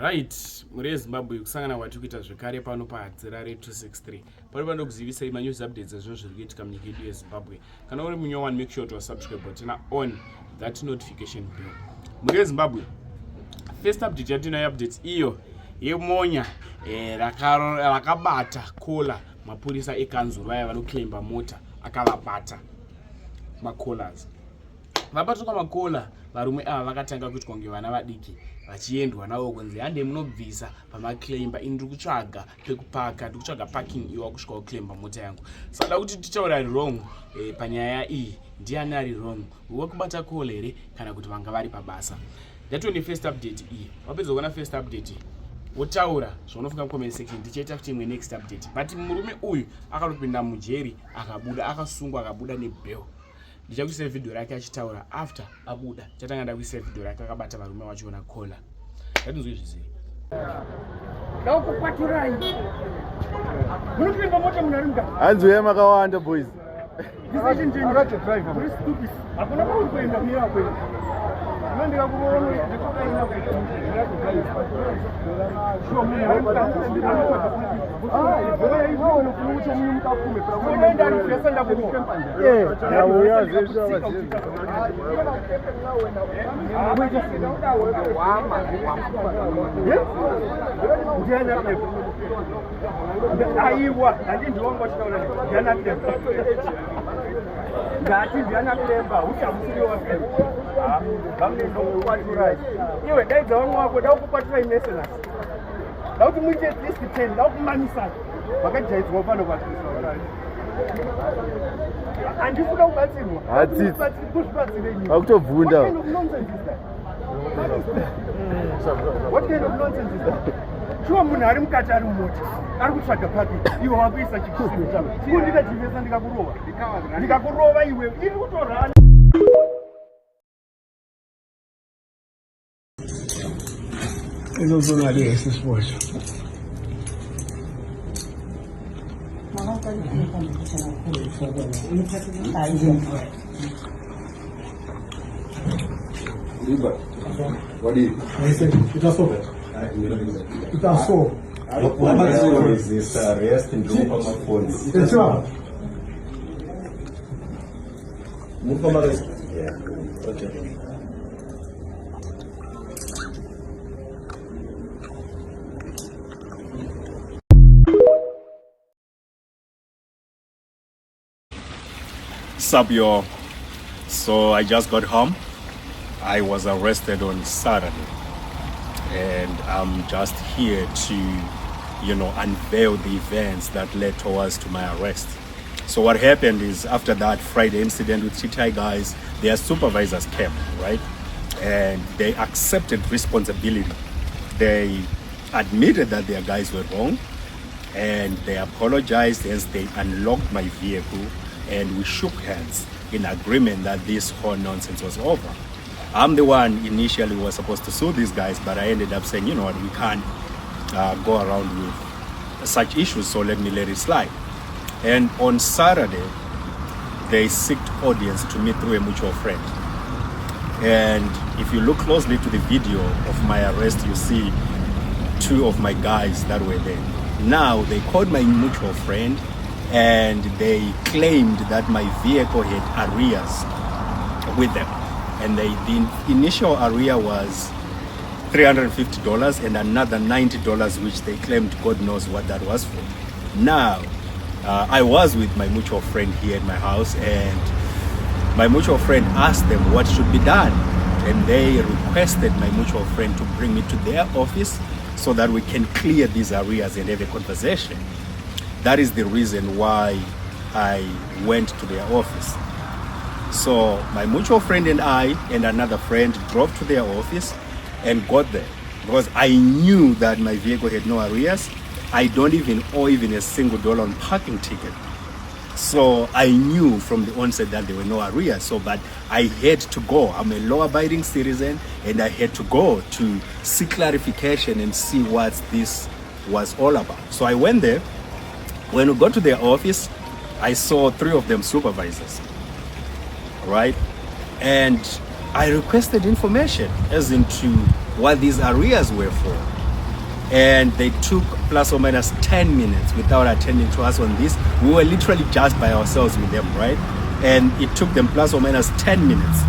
Right, muri Zimbabwe kusangana kwati kuita zvekare pano pahadzira re263 pari pandokuzivisai manews updates ezvinhu zviri kuitika munyika yedu yeZimbabwe. Kana uri munywa one, make sure to subscribe button on that notification bell. Muri Zimbabwe first update yatinayo updates iyo yemonya rakabata kola mapurisa ekanzuru vaya vanoclaimba mota akavabata makolas. Vabatwa makola varume ava vakatanga kuitwa kunge vana vadiki vachiendwa navo kunzi hande munobvisa pamaclaimba ini ndiri kutsvaga pekupaka, ndiri kutsvaga parking iwa kusvika kuclaimba mota yangu. Saka kuti tichaura wrong panyaya iyi, ndiani ari wrong, wekubata kola here kana kuti vanga vari pabasa. Ndatione first update iyi. Wapedza kuona first update wotaura zvaunofunga mucomment section, ndichaita kuti imwe next update. But murume uyu akatopinda mujeri akabuda, akasungwa akabuda nebail. Ndichakuisa video rake achitaura after abuda. Chatanga ndakuisa video rake akabata varume vachiona kola. Ndatinzwe zvizere. Ndakukwaturai. Munopinda mota munaringa. Hanzo yamakawanda boys. Ndisati ndini akati driver. Uri stupid. Hakuna kuti kuenda mira kweli. Ndinondika kuona ndikokaina kweli. Sho mimi iwe daidza vamwe wako daukukwatira inesena dauti muite at least 10 daukumamisana vakajaidzwa pano handifuna kubatsirwa kuzvibatsirei akutobvunda. What kind of nonsense is that? Shuwa munhu ari mukati ari mumota ari kutsvaga papi iwe wakuisa chikisimo chavo kundikajivesa ndikakurova iwe iri kutorana. Izozonali esisibotsho. Liba. What do you? I said, it was over. It was over. What is this arrest and drop of my phones? It's wrong. Yeah. Okay. Sup y'all, so I just got home. I was arrested on Saturday and I'm just here to unveil the events that led towards to my arrest. So what happened is, after that Friday incident with Chitai guys, their supervisors came, right, and they accepted responsibility. They admitted that their guys were wrong and they apologized as they unlocked my vehicle, and we shook hands in agreement that this whole nonsense was over. I'm the one initially was supposed to sue these guys, but I ended up saying, you know what, we can't go around with such issues, so let it slide. And on Saturday, they sought audience to me through a mutual friend. And if you look closely to the video of my arrest, you see two of my guys that were there. Now, they called my mutual friend and they claimed that my vehicle had arrears with them. And the initial arrear was $350 and another $90, which they claimed God knows what that was for. Now, I was with my mutual friend here at my house, and my mutual friend asked them what should be done. And they requested my mutual friend to bring me to their office so that we can clear these arrears and have a conversation. That is the reason why I went to their office. So my mutual friend and I and another friend drove to their office and got there, because I knew that my vehicle had no arrears. I don't even owe even a single dollar on parking ticket. So I knew from the onset that there were no arrears. So, but I had to go. I'm a law-abiding citizen, and I had to go to seek clarification and see what this was all about. So I went there. When we got to their office, I saw three of them supervisors, right? And I requested information as into what these arrears were for. and they took plus or minus 10 minutes without attending to us on this. We were literally just by ourselves with them, right? And it took them plus or minus 10 minutes.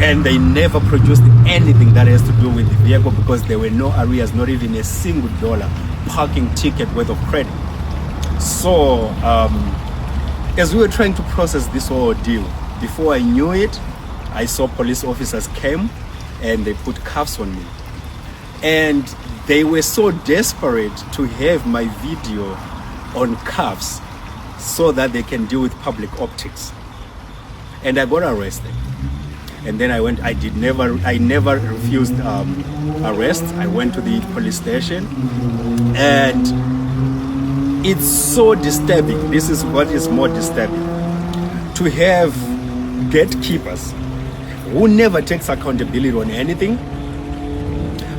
And they never produced anything that has to do with the vehicle because there were no arrears, not even a single dollar parking ticket worth of credit. So as we were trying to process this whole deal, before I knew it, I saw police officers came and they put cuffs on me. And they were so desperate to have my video on cuffs so that they can deal with public optics. And I got arrested. And then I never refused arrest. I went to the police station, and it's so disturbing. This is what is more disturbing. To have gatekeepers who never takes accountability on anything,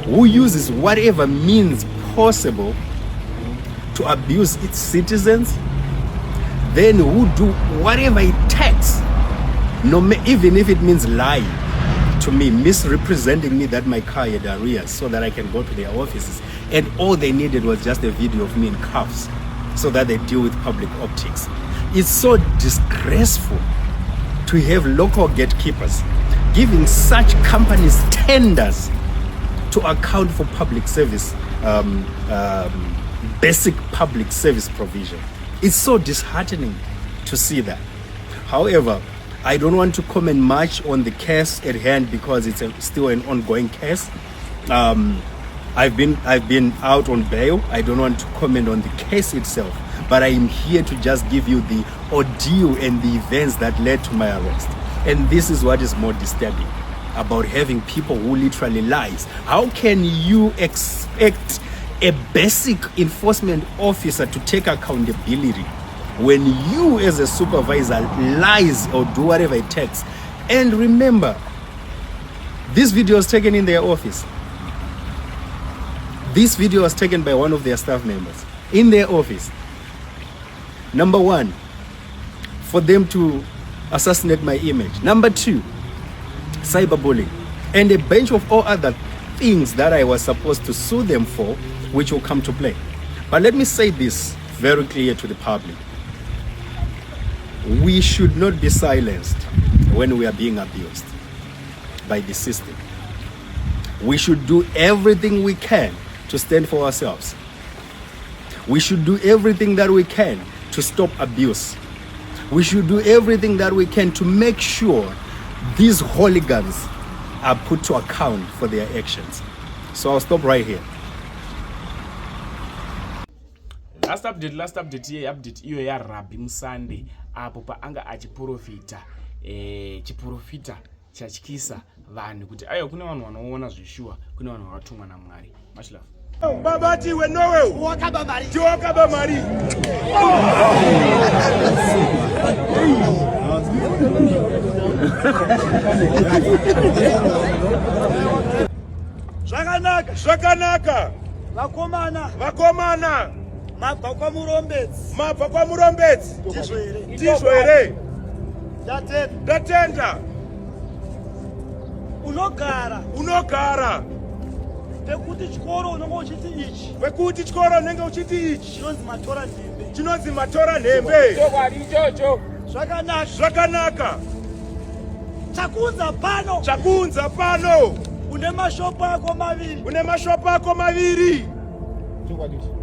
who uses whatever means possible to abuse its citizens, then who do whatever it takes, even if it means lying to me, misrepresenting me that my car had arrears so that I can go to their offices. And all they needed was just a video of me in cuffs so that they deal with public optics. It's so disgraceful to have local gatekeepers giving such companies tenders to account for public service, basic public service provision. It's so disheartening to see that. However, I don't want to comment much on the case at hand because it's still an ongoing case. I've been out on bail. I don't want to comment on the case itself, but I am here to just give you the ordeal and the events that led to my arrest. And this is what is more disturbing about having people who literally lies. How can you expect a basic enforcement officer to take accountability when you as a supervisor lies or do whatever it takes? And remember, this video was taken in their office. This video was taken by one of their staff members in their office. Number one, for them to assassinate my image. Number two, cyberbullying, and a bunch of all other things that I was supposed to sue them for, which will come to play. But let me say this very clear to the public. We should not be silenced when we are being abused by the system. We should do everything we can to stand for ourselves. We should do everything that we can to stop abuse. We should do everything that we can to make sure these hooligans are put to account for their actions. So I'll stop right here. Last update here, update iyo ya Rabi Msande apo pa anga achiprofita chiprofita chachikisa vanhu kuti ayo kune vanhu vanoona zvishua, kune vanhu vakatumwa naMwari. Much love. Babati we know wakaba mari. Wakaba mari. Zvakanaka. Vakomana. Mabva kwa murombedzi. Ndizvo here. Ndatenda. Unogara. Pekuti chikoro unenge uchiti ichi. Chinonzi matora nhembe. Zvakanaka. Chakunza pano. Une mashopa ako maviri.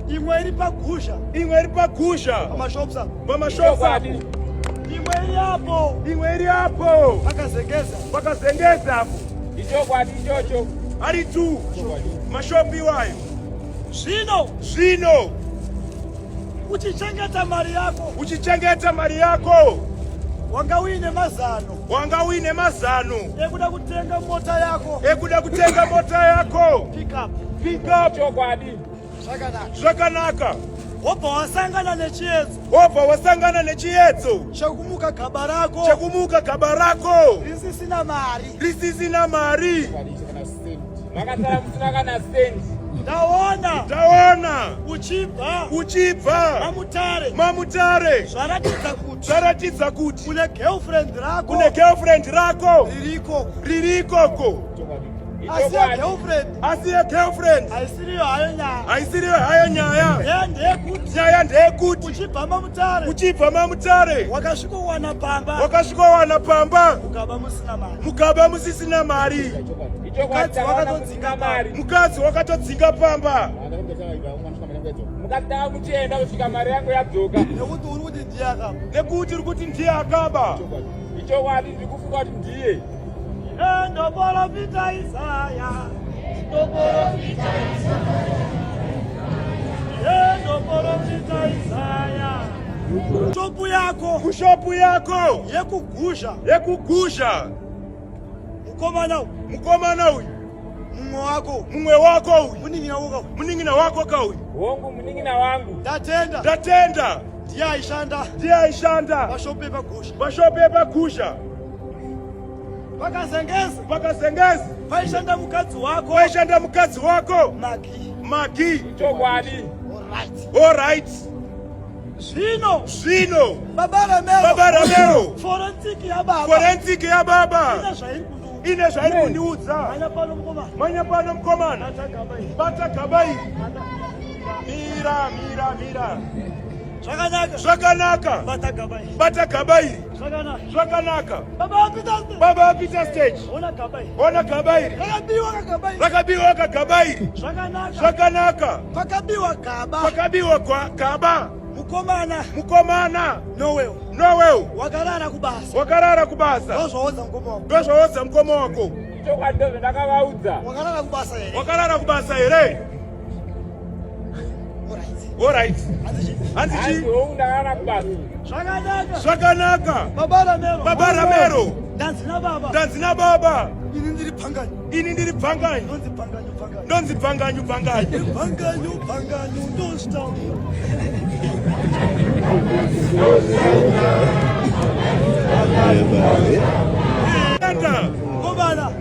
Imwe iri pagusha. Pamashopa. Imwe iri apo. Pakazengeza apo. Ichocho. Ari tu. Mashopi wayo. Zvino. Uchichengeta mari yako. Wanga uine mazano. Ekuda kutenga mota yako. Pick up. Zvakanaka. Wobva wasangana nechiedzo. Chekumuka gaba rako. Risisina mari. Ndaona. Uchibva. Mamutare. Zvaratidza kuti. Kune girlfriend rako. Ririkoko. asiye girlfriend aisiriyo hayo nyaya ndeyekuti uchibva mamutare wakasvikowana pamba mukaba musisina mari mukadzi wakatodzinga pamba nekuti uri kuti ndiye akaba kushopu yako yekugusha mukomana uyu mumwe wako uyu muning'ina wako kauyu ndatenda ndiye aishanda pashope pagusha pakazengezi paishanda mukadzi wako magi alright zvino baba ramero forensiki yababa ine zvairi kundiudza manya pano mukomana bata gaba iri mira zvakanaka bata gaba iri zvakanaka baba apita stage ona gaba iri rakabiwa kagaba iri zvakanaka pakabiwa gaba mukomana nowewo wakarara kubasa ndozvaodza mukoma wako wakarara kubasa here alright handichi zvakanaka baba ramero ndanzi nababa ini ndiri pfanganyi ndonzi pfanganyu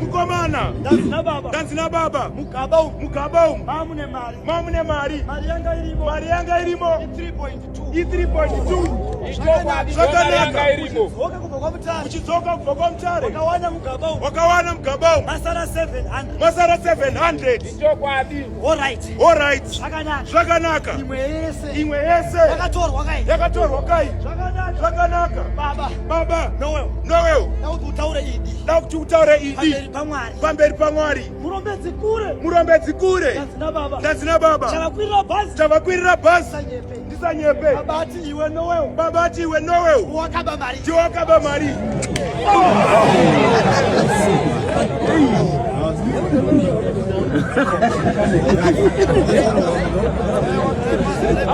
mukomana ndanzi nababa mugaba umu mamune mari yanga irimo i3.2 zvakanaka uchidzoka kubva kwamutare wakawana mugaba umu masara 700 alright zvakanaka imwe yese yakatorwa kai zvakanaka baba nowewo dakuti utaure idi pamberi pamwari murombedzi kure ndanzi nababa tavakwirira bhazi ndisanyepe baba ati iwe nowewo ndiwakaba mari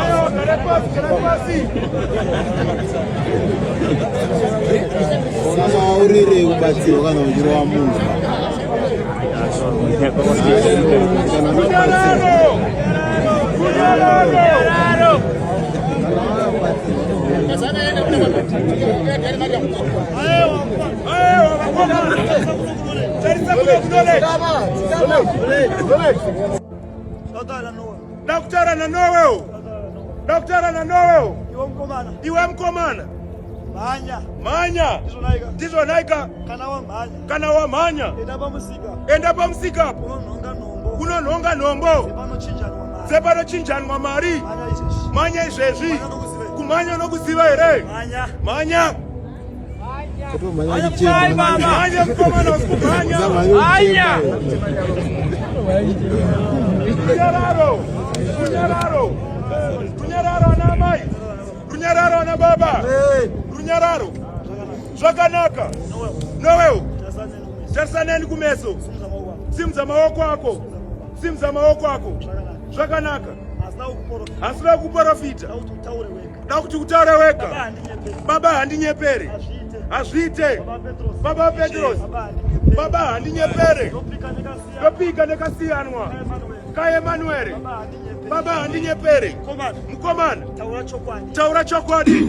ayo kare pasi urire ubatsiro kana ujiro wa munhu Daktara na nowewo iwe mkomana manya ndizonaika kana wamhanya enda pamusikapo unonhonga nhombo sepanochinjanwa mari manya izvezvi kumhanya nokuziva here manya mukomana wasikumhanya runyararo ana mai runyararo ana baba runyararo zvakanaka nowewo tarisaneni kumeso simudza maoko ako zvakanaka hasina kuprofita da kuti utaure wega baba handinyepere hazviite baba Petros baba handinyepere ndopika nekasiyanwa kaemanuere baba handinyepere mukomana taura chokwadi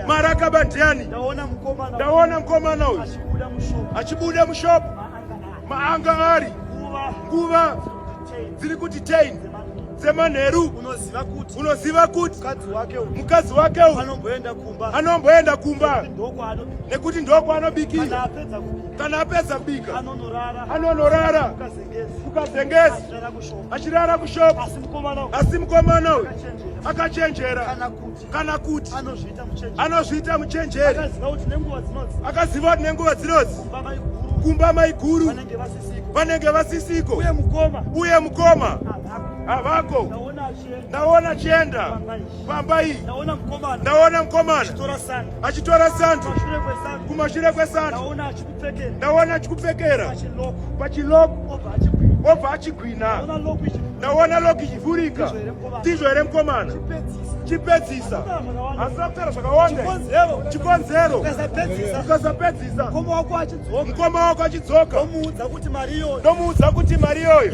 mari akabandiani ndaona mukomana uyu achibuda mushopu maanga ari nguva dziri kuti 10 semanheru unoziva kuti mukadzi wake anomboenda kumba nekuti ndoko anobikira kana apedza kubika anonorara kukazengeza achirara kushopa asi mukomana uyu akachenjera kana kuti anozviita muchenjeri akaziva kuti nenguva dzinodzi kumba maiguru vanenge vasisiko uye mukoma havako. Ndaona chienda pamba iyi, ndaona mukomana achitora santu kumashure kwesantu, ndaona achikupfekera pachiloko obva achigwina, ndaona loki ichivhurika. Ndizvo here mukomana? Chipedzisa asi akutaura zvakawanda. Chikonzero ukasapedzisa mukoma wako achidzoka ndomuudza kuti mari iyoyo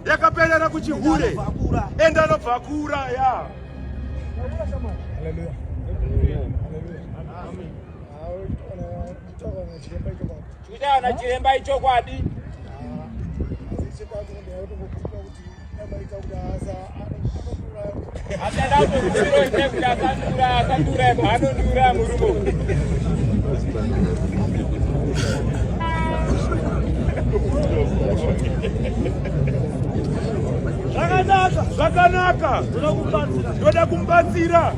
yakaperera kuchihure enda anobva akura. Ya chikutaana chiremba ichokwadi akandura mhanondura murumo. Zvakanaka, ndoda kumubatsira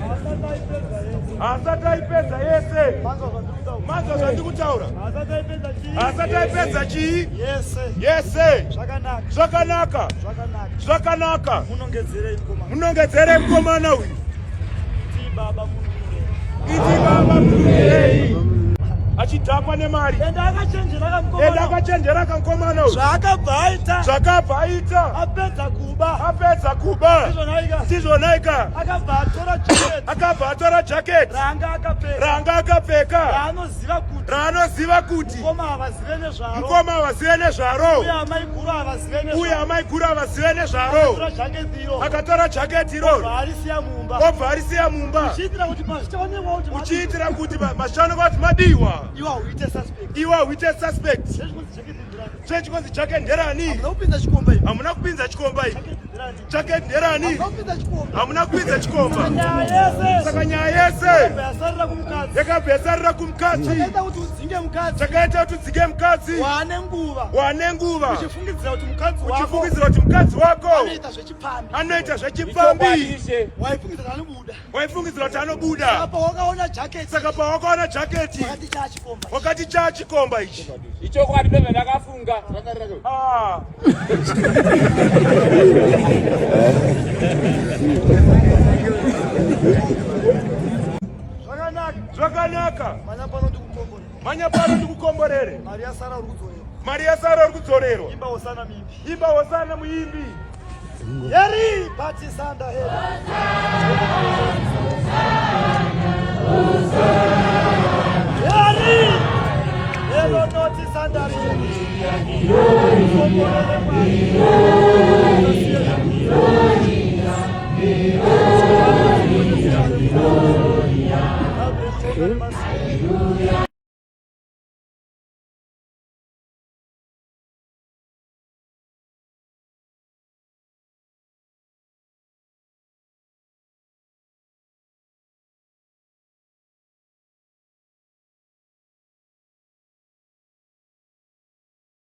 asati aipedza yese. Manzwa zvandikutaura? Asati aipedza chii? Yese. Zvakanaka, munongedzere mukomana uyu. Iti baba munurei achidhakwa nemari enda akachenjera kamukomana uyu. Zvakabva aita apedza kuba sizvonaika akabva atora jaketi ranga akapfeka raanoziva kuti mukoma havazive nezvaro uye amaiguru havazive nezvaro. Akatora jaketi iroro obva arisiya mumba uchiitira kuti mashanoka kuti madiwa iwa huite suspect. Chikonzi jaketi nderani? Hamuna kupinza chikomba iyi. Jaketi nderani? Hamuna kupinza chikomba. Saka nyaya yese yakabva yasarira kumukadzi. Chakaita kuti udzinge mukadzi wane nguva uchifungidzira kuti mukadzi wako anoita zvechipfambi. Waifungidzira kuti anobuda. Saka pawakaona jaketi wakati chaachikomba ichi. Ichokwadi ndobva ndakafunga. Zvakanaka, manya pano ndikukomborere. Mari yasara uri kudzorerwa. Imba hosana muimbi. Yeri patisanda heri. Yeri hello noti sandari.